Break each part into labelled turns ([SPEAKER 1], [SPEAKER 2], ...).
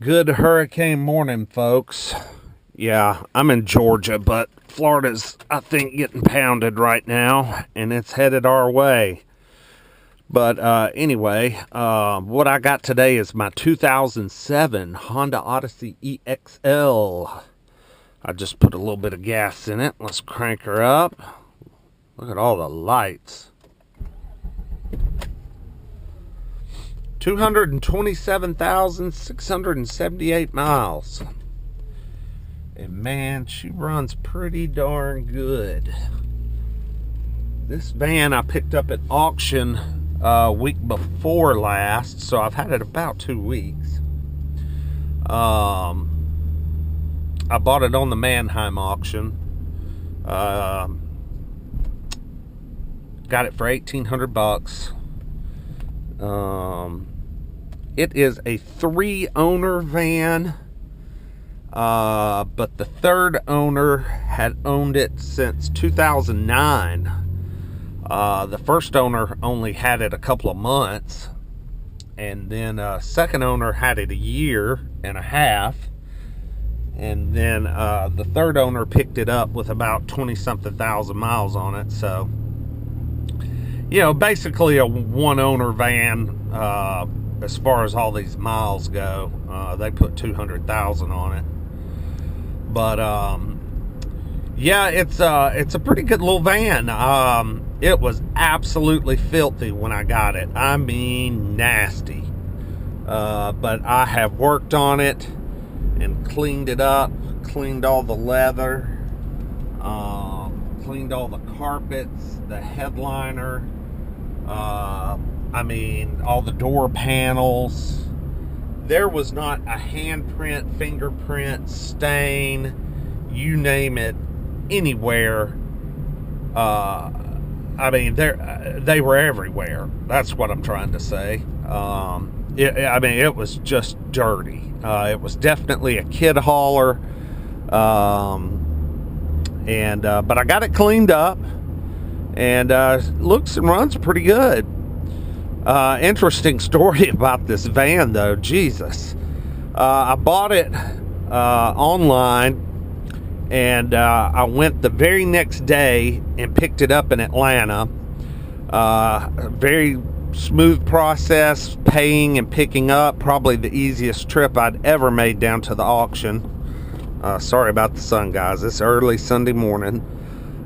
[SPEAKER 1] Good hurricane morning, folks. Yeah, I'm in Georgia, but Florida's, I think, getting pounded right now, and it's headed our way. But anyway, what I got today is my 2007 Honda Odyssey EX-L. I just put a little bit of gas in it. Let's crank her up. Look at all the lights. 227,678 miles. And man, she runs pretty darn good. This van I picked up at auction week before last, so I've had it about 2 weeks. I bought it on the Mannheim auction. Got it for $1,800. It is a 3-owner van, but the third owner had owned it since 2009. The first owner only had it a couple of months, and then second owner had it a year and a half, and then the third owner picked it up with about 20-something thousand miles on it. So, you know, basically a one-owner van. As far as all these miles go, they put 200,000 on it. But yeah, it's a pretty good little van. It was absolutely filthy when I got it. I mean, nasty. But I have worked on it and cleaned it up, cleaned all the leather, cleaned all the carpets, the headliner. I mean, all the door panels. There was not a handprint, fingerprint, stain, you name it, anywhere. I mean, they were everywhere. That's what I'm trying to say. It was just dirty. It was definitely a kid hauler. But I got it cleaned up, and looks and runs pretty good. Interesting story about this van, though. Jesus. I bought it online, and I went the very next day and picked it up in Atlanta. Very smooth process, paying and picking up. Probably the easiest trip I'd ever made down to the auction. Sorry about the sun, guys. It's early Sunday morning.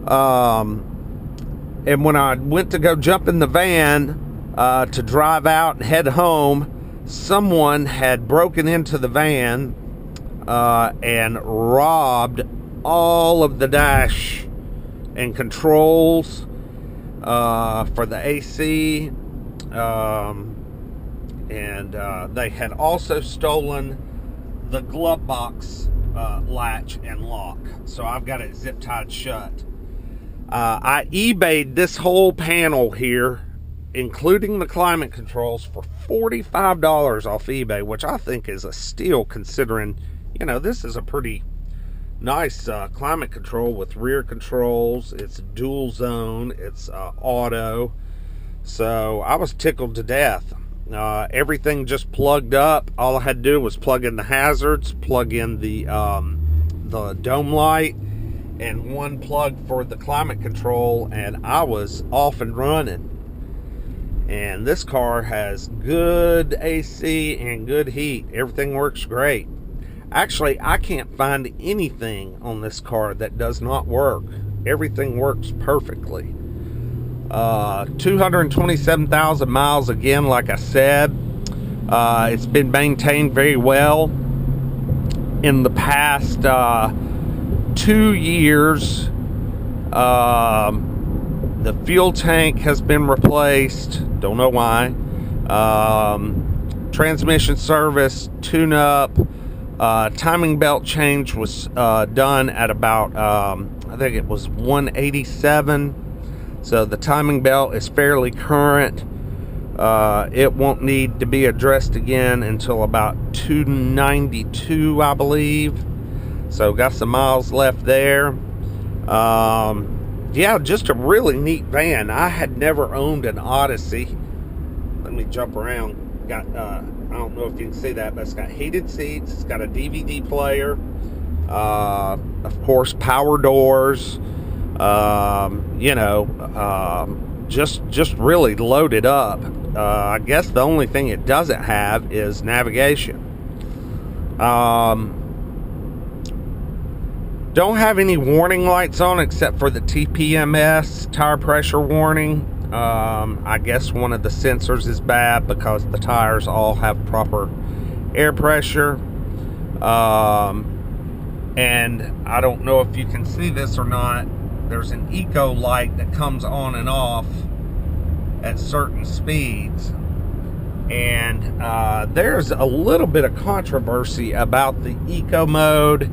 [SPEAKER 1] And when I went to go jump in the van to drive out and head home, someone had broken into the van and robbed all of the dash and controls for the AC, and they had also stolen the glove box latch and lock. So I've got it zip tied shut. I eBayed this whole panel here, including the climate controls, for $45 off eBay, which I think is a steal, considering, you know, this is a pretty nice climate control with rear controls. It's dual zone, it's auto. So I was tickled to death. Everything just plugged up. All I had to do was plug in the hazards, plug in the dome light, and one plug for the climate control, and I was off and running. And this car has good AC and good heat. Everything works great. Actually, I can't find anything on this car that does not work. Everything works perfectly. 227,000 miles, again, like I said. It's been maintained very well. In the past 2 years, the fuel tank has been replaced. Don't know why. Transmission service, tune-up, timing belt change was done at about, I think it was 187. So the timing belt is fairly current. It won't need to be addressed again until about 292, I believe. So got some miles left there. Yeah, just a really neat van. I had never owned an Odyssey. Let me jump around Got I don't know if you can see that, but it's got heated seats. It's got a DVD player. Of course, power doors. Just really loaded up. I guess the only thing it doesn't have is navigation. Don't have any warning lights on except for the TPMS, tire pressure warning. I guess one of the sensors is bad because the tires all have proper air pressure. And I don't know if you can see this or not. There's an eco light that comes on and off at certain speeds. And there's a little bit of controversy about the eco mode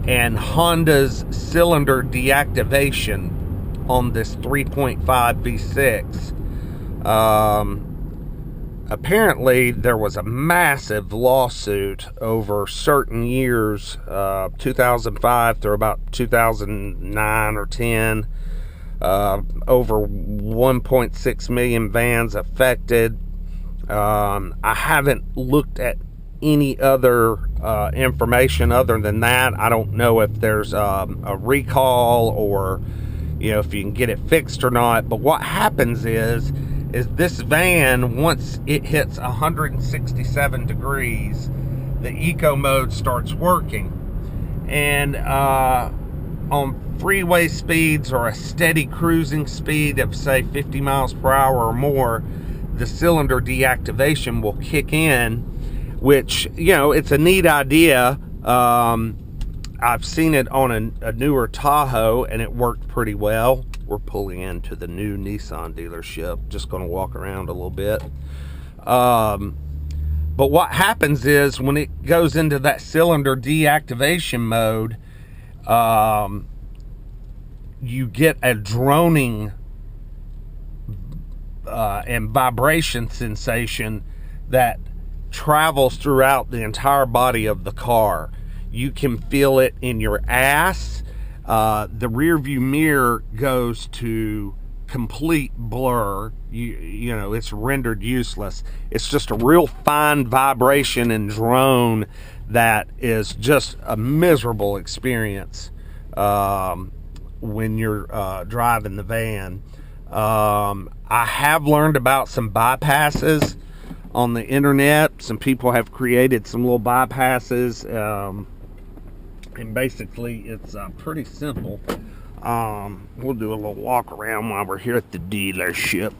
[SPEAKER 1] and Honda's cylinder deactivation on this 3.5 V6. Apparently there was a massive lawsuit over certain years, 2005 through about 2009 or 10, over 1.6 million vans affected. I haven't looked at any other information other than that. I don't know if there's a recall or if you can get it fixed or not. But what happens is this van, once it hits 167 degrees, the eco mode starts working. And on freeway speeds or a steady cruising speed of say 50 miles per hour or more, the cylinder deactivation will kick in, which, it's a neat idea. I've seen it on a newer Tahoe, and it worked pretty well. We're pulling into the new Nissan dealership. Just going to walk around a little bit. But what happens is when it goes into that cylinder deactivation mode, you get a droning and vibration sensation that travels throughout the entire body of the car. You can feel it in your ass. The rear view mirror goes to complete blur. It's rendered useless. It's just a real fine vibration and drone that is just a miserable experience when you're driving the van. I have learned about some bypasses on the internet. Some people have created some little bypasses, and basically it's pretty simple. We'll do a little walk around while we're here at the dealership.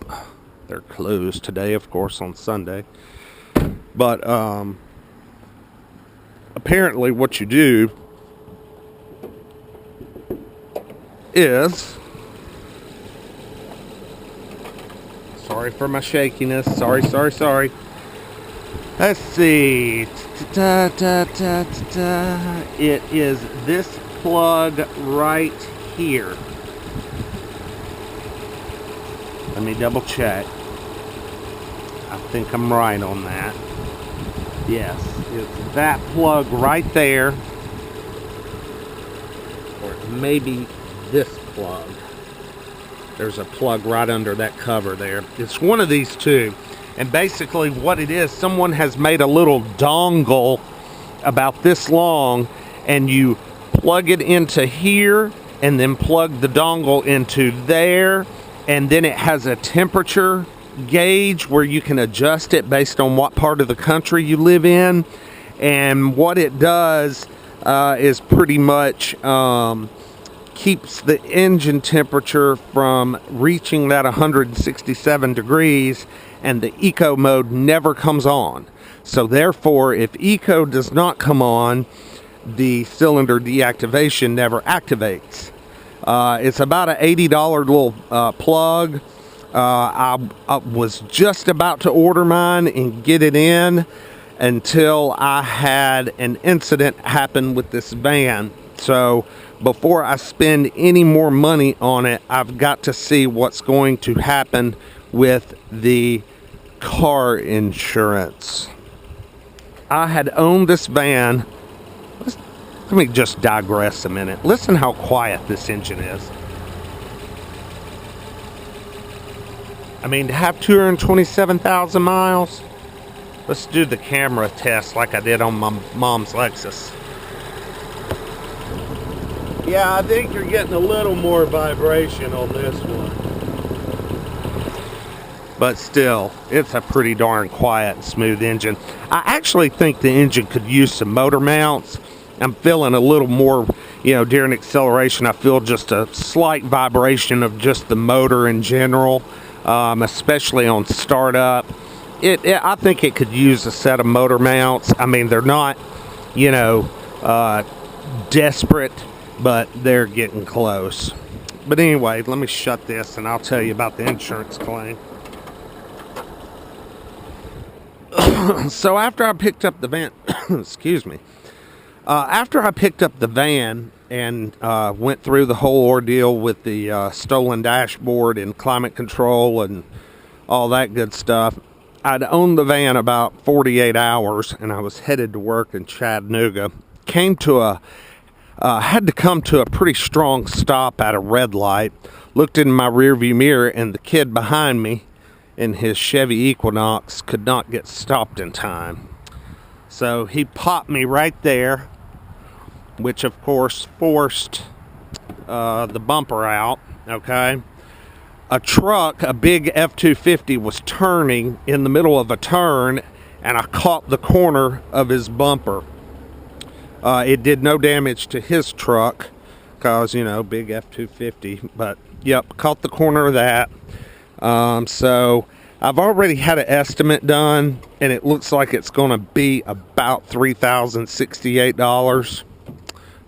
[SPEAKER 1] They're closed today, of course, on Sunday. But apparently what you do is, sorry for my shakiness, sorry. Let's see. It is this plug right here. Let me double check. I think I'm right on that. Yes, it's that plug right there. Or maybe this plug. There's a plug right under that cover there. It's one of these two. And basically what it is, someone has made a little dongle about this long, and you plug it into here and then plug the dongle into there, and then it has a temperature gauge where you can adjust it based on what part of the country you live in. And what it does is pretty much keeps the engine temperature from reaching that 167 degrees, and the eco mode never comes on. So therefore, if eco does not come on, the cylinder deactivation never activates. It's about an $80 little plug. I was just about to order mine and get it in until I had an incident happen with this van. So before I spend any more money on it, I've got to see what's going to happen with the car insurance. I had owned this van. Let me just digress a minute. Listen how quiet this engine is. I mean, to have 227,000 miles, Let's do the camera test like I did on my mom's Lexus. Yeah, I think you're getting a little more vibration on this one. But still, it's a pretty darn quiet and smooth engine. I actually think the engine could use some motor mounts. I'm feeling a little more, during acceleration, I feel just a slight vibration of just the motor in general, especially on startup. I think it could use a set of motor mounts. I mean, they're not, desperate, but they're getting close. But anyway, let me shut this and I'll tell you about the insurance claim. So after I picked up the van, excuse me, after I picked up the van and went through the whole ordeal with the stolen dashboard and climate control and all that good stuff, I'd owned the van about 48 hours and I was headed to work in Chattanooga. Had to come to a pretty strong stop at a red light. Looked in my rearview mirror and the kid behind me in his Chevy Equinox could not get stopped in time. So he popped me right there, which of course forced the bumper out, okay? A truck, a big F-250, was turning in the middle of a turn, and I caught the corner of his bumper. It did no damage to his truck, because, big F-250, but, yep, caught the corner of that. So I've already had an estimate done, and it looks like it's going to be about $3,068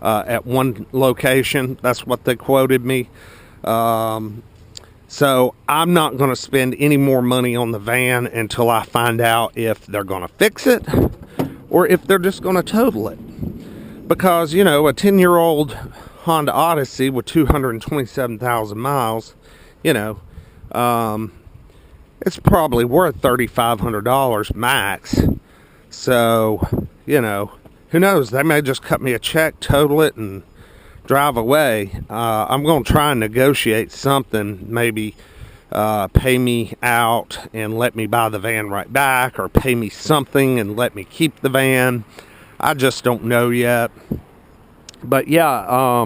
[SPEAKER 1] at one location. That's what they quoted me. So I'm not going to spend any more money on the van until I find out if they're going to fix it or if they're just going to total it. Because, a 10-year-old Honda Odyssey with 227,000 miles, it's probably worth $3,500 max. So, who knows? They may just cut me a check, total it, and drive away. I'm going to try and negotiate something, maybe pay me out and let me buy the van right back, or pay me something and let me keep the van. I just don't know yet. But yeah,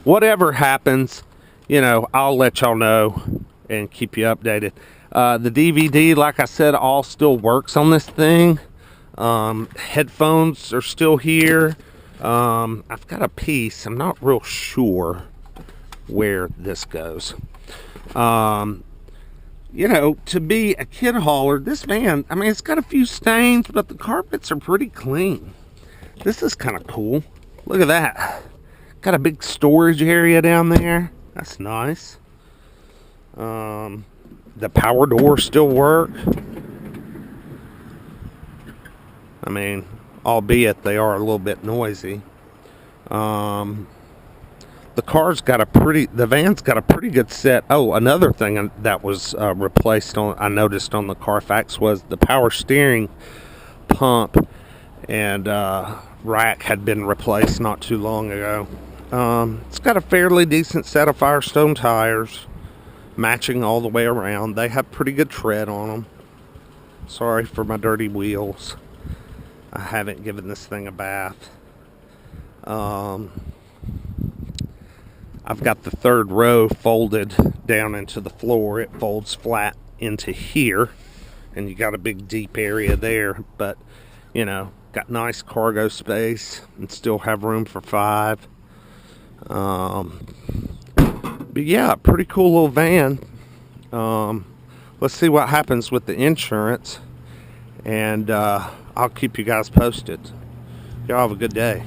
[SPEAKER 1] whatever happens, I'll let y'all know and keep you updated. The DVD, like I said, all still works on this thing. Headphones are still here. I've got a piece. I'm not real sure where this goes. To be a kid hauler, this van, I mean, it's got a few stains, but the carpets are pretty clean. This is kind of cool. Look at that. Got a big storage area down there. That's nice. The power doors still work. I mean, albeit they are a little bit noisy. The van's got a pretty good set. Oh, another thing that was replaced I noticed on the Carfax was the power steering pump and rack had been replaced not too long ago. It's got a fairly decent set of Firestone tires, matching all the way around. They have pretty good tread on them. Sorry for my dirty wheels. I haven't given this thing a bath. I've got the third row folded down into the floor. It folds flat into here, and you got a big deep area there, but got nice cargo space and still have room for 5. But yeah, pretty cool little van. Let's see what happens with the insurance, and I'll keep you guys posted. Y'all have a good day.